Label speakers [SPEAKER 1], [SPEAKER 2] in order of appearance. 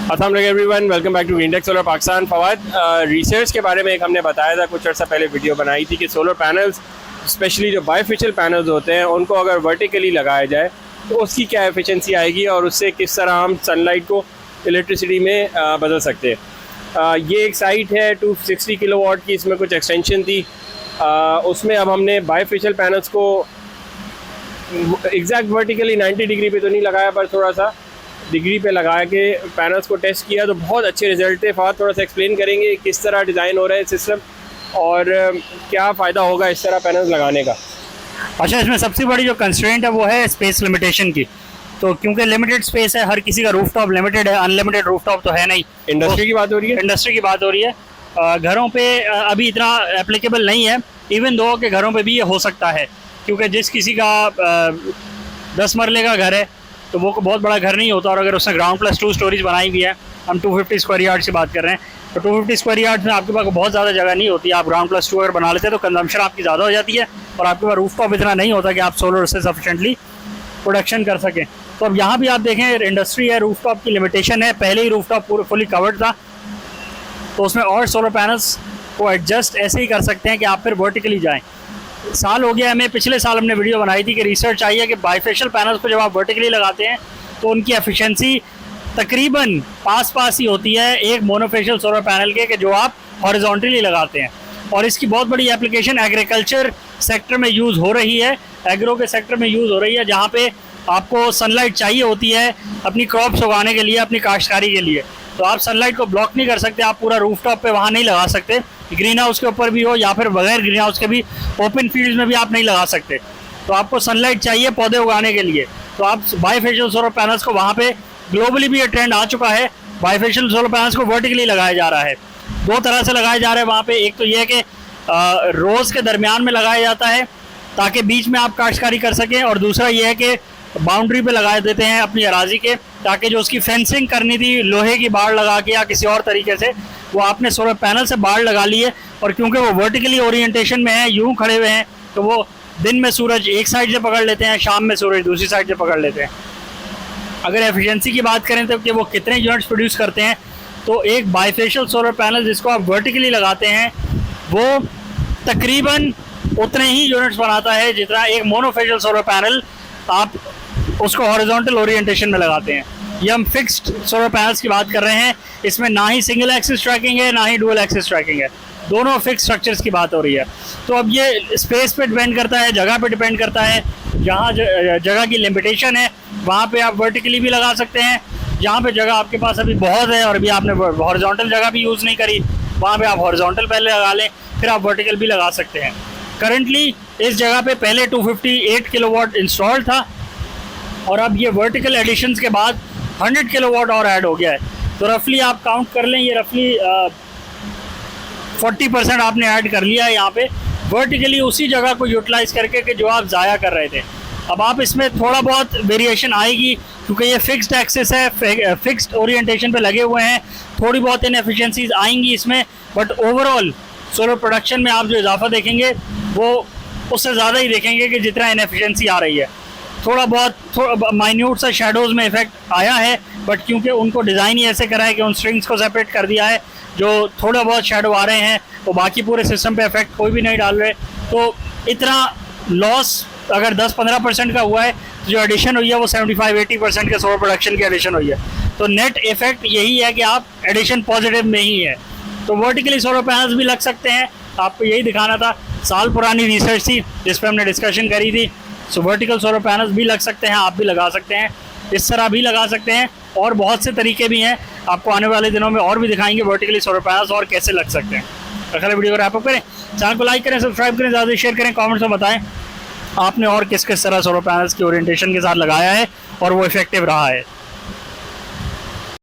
[SPEAKER 1] अस्सलाम वालेकुम everyone, welcome back to Greentech solar Pakistan. Fawad, research के बारे में एक हमने बताया था कुछ अर्सा पहले, वीडियो बनाई थी कि सोलर पैनल्स स्पेशली जो बायफेशियल पैनल्स होते हैं उनको अगर वर्टिकली लगाया जाए तो उसकी क्या एफिशिएंसी आएगी और उससे किस तरह हम सनलाइट को इलेक्ट्रिसिटी में बदल सकते हैं। ये एक साइट है 260 किलोवाट की, इसमें कुछ एक्सटेंशन थी। उसमें अब हमने बायफेशियल पैनल्स को एग्जैक्ट वर्टिकली 90 डिग्री पे तो नहीं लगाया, पर थोड़ा सा डिग्री पे लगा के पैनल्स को टेस्ट किया तो बहुत अच्छे रिजल्ट थे। फात थोड़ा सा एक्सप्लेन करेंगे किस तरह डिज़ाइन हो रहा है सिस्टम और क्या फ़ायदा होगा इस तरह पैनल्स लगाने का।
[SPEAKER 2] अच्छा, इसमें सबसे बड़ी जो कंस्ट्रेंट है वो है स्पेस लिमिटेशन की। तो क्योंकि लिमिटेड स्पेस है, हर किसी का रूफटॉप लिमिटेड है, अनलिमिटेड रूफटॉप तो है नहीं।
[SPEAKER 1] इंडस्ट्री की बात हो रही है,
[SPEAKER 2] इंडस्ट्री की बात हो रही है। घरों पे अभी इतना एप्लीकेबल नहीं है, इवन दो के घरों पे भी ये हो सकता है, क्योंकि जिस किसी का 10 मरले का घर है तो वो बहुत बड़ा घर नहीं होता, और अगर उसने ग्राउंड प्लस 2 स्टोरेज बनाई भी है, हम 250 स्क्वायर यार्ड की बात कर रहे हैं, तो 250 स्क्वायर यार्ड में आपके पास बहुत ज़्यादा जगह नहीं होती। आप ग्राउंड प्लस 2 अगर बना लेते हैं तो कंजम्पशन आपकी ज़्यादा हो जाती है और आपके पास रूफटॉप इतना नहीं होता कि आप सोलर से सफिशेंटली प्रोडक्शन कर सकें। तो अब यहाँ भी आप देखें इंडस्ट्री है, रूफटॉप की लिमिटेशन है। पहले ही रूफटॉप पूरा फुली कवर्ड था, तो उसमें और सोलर पैनल्स को एडजस्ट ऐसे ही कर सकते हैं कि आप फिर वर्टिकली जाएँ। साल हो गया हमें, पिछले साल हमने वीडियो बनाई थी कि रिसर्च आई है कि बायफेशियल पैनल्स को जब आप वर्टिकली लगाते हैं तो उनकी एफिशिएंसी तकरीबन पास ही होती है एक मोनोफेशियल सोलर पैनल के, कि जो आप हॉरिजॉन्टली लगाते हैं। और इसकी बहुत बड़ी एप्लीकेशन एग्रीकल्चर सेक्टर में यूज़ हो रही है, एग्रो के सेक्टर में यूज़ हो रही है, जहाँ पे आपको सनलाइट चाहिए होती है अपनी क्रॉप्स उगाने के लिए, अपनी काश्तकारी के लिए। तो आप सनलाइट को ब्लॉक नहीं कर सकते, आप पूरा रूफटॉप पे वहाँ नहीं लगा सकते, ग्रीन हाउस के ऊपर भी हो या फिर बगैर ग्रीन हाउस के भी ओपन फील्ड्स में भी आप नहीं लगा सकते। तो आपको सनलाइट चाहिए पौधे उगाने के लिए, तो आप बायफेशियल सोलर पैनल्स को, वहाँ पे ग्लोबली भी ये ट्रेंड आ चुका है, बायफेशियल सोलर पैनल्स को वर्टिकली लगाया जा रहा है। दो तरह से लगाया जा रहा है वहाँ पे। एक तो ये है कि रोज़ के दरमियान में लगाया जाता है ताकि बीच में आप काश्तकारी कर सकें, और दूसरा ये है कि बाउंड्री पे लगा देते हैं अपनी अराजी के, ताकि जो उसकी फेंसिंग करनी थी लोहे की बाड़ लगा के या किसी और तरीके से, वो आपने सोलर पैनल से बाड़ लगा ली है। और क्योंकि वो वर्टिकली ओरिएंटेशन में है, यूं खड़े हुए हैं, तो वो दिन में सूरज एक साइड से पकड़ लेते हैं, शाम में सूरज दूसरी साइड से पकड़ लेते हैं। अगर एफिशिएंसी की बात करें तो कि वो कितने यूनिट्स प्रोड्यूस करते हैं, तो एक बायफेशियल सोलर पैनल जिसको आप वर्टिकली लगाते हैं वो तकरीबन उतने ही यूनिट्स बनाता है जितना एक मोनोफेशियल सोलर पैनल आप उसको हॉरिजॉन्टल ओरिएंटेशन में लगाते हैं। ये हम फिक्स्ड सोलर पैनल्स की बात कर रहे हैं, इसमें ना ही सिंगल एक्सिस ट्रैकिंग है ना ही डुअल एक्सिस ट्रैकिंग है, दोनों फिक्स स्ट्रक्चर्स की बात हो रही है। तो अब ये स्पेस पे डिपेंड करता है, जगह पे डिपेंड करता है। जहाँ जगह की लिमिटेशन है वहाँ पे आप वर्टिकली भी लगा सकते हैं, जहाँ पे जगह आपके पास अभी बहुत है और अभी आपने हॉरिजॉन्टल जगह भी यूज़ नहीं करी, वहाँ पे आप हॉरिजॉन्टल पहले लगा लें, फिर आप वर्टिकल भी लगा सकते हैं। करंटली इस जगह पे पहले 258 किलोवाट इंस्टॉल था, और अब ये वर्टिकल एडिशंस के बाद 100 किलोवाट और ऐड हो गया है। तो रफली आप काउंट कर लें, ये रफली 40% आपने ऐड कर लिया है यहाँ पे वर्टिकली, उसी जगह को यूटिलाइज करके कि जो आप ज़ाया कर रहे थे। अब आप इसमें थोड़ा बहुत वेरिएशन आएगी क्योंकि ये फिक्स्ड एक्सेस है, फिक्स्ड ओरिएंटेशन पे लगे हुए हैं, थोड़ी बहुत इनएफिशिएंसीज आएंगी इसमें, बट ओवरऑल सोलर प्रोडक्शन में आप जो इजाफा देखेंगे वो उससे ज़्यादा ही देखेंगे कि जितना इनएफिशिएंसी आ रही है। थोड़ा बहुत माइन्यूट सा शेडोज़ में इफेक्ट आया है, बट क्योंकि उनको डिज़ाइन ही ऐसे करा है कि उन स्ट्रिंग्स को सेपरेट कर दिया है, जो थोड़ा बहुत शेडो आ रहे हैं वो बाकी पूरे सिस्टम पे इफेक्ट कोई भी नहीं डाल रहे। तो इतना लॉस अगर 10-15% का हुआ है, तो जो एडिशन हुई है वो 75-80% के सोलर प्रोडक्शन की एडिशन हुई है। तो नेट इफेक्ट यही है कि आप एडिशन पॉजिटिव में ही है। तो वर्टिकली सोलर पैनल्स भी लग सकते हैं, आपको यही दिखाना था। साल पुरानी रिसर्च थी जिस पर हमने डिस्कशन करी थी। सो वर्टिकल सोलर पैनल्स भी लग सकते हैं, आप भी लगा सकते हैं, इस तरह भी लगा सकते हैं, और बहुत से तरीके भी हैं। आपको आने वाले दिनों में और भी दिखाएंगे वर्टिकली सोलर पैनल्स और कैसे लग सकते हैं। अगले वीडियो को रैप अप करें, चैनल को लाइक करें, सब्सक्राइब करें, ज़्यादा शेयर करें, कमेंट्स में बताएं आपने और किस किस तरह सोलर पैनल्स की ओरिएंटेशन के साथ लगाया है और वो इफेक्टिव रहा है।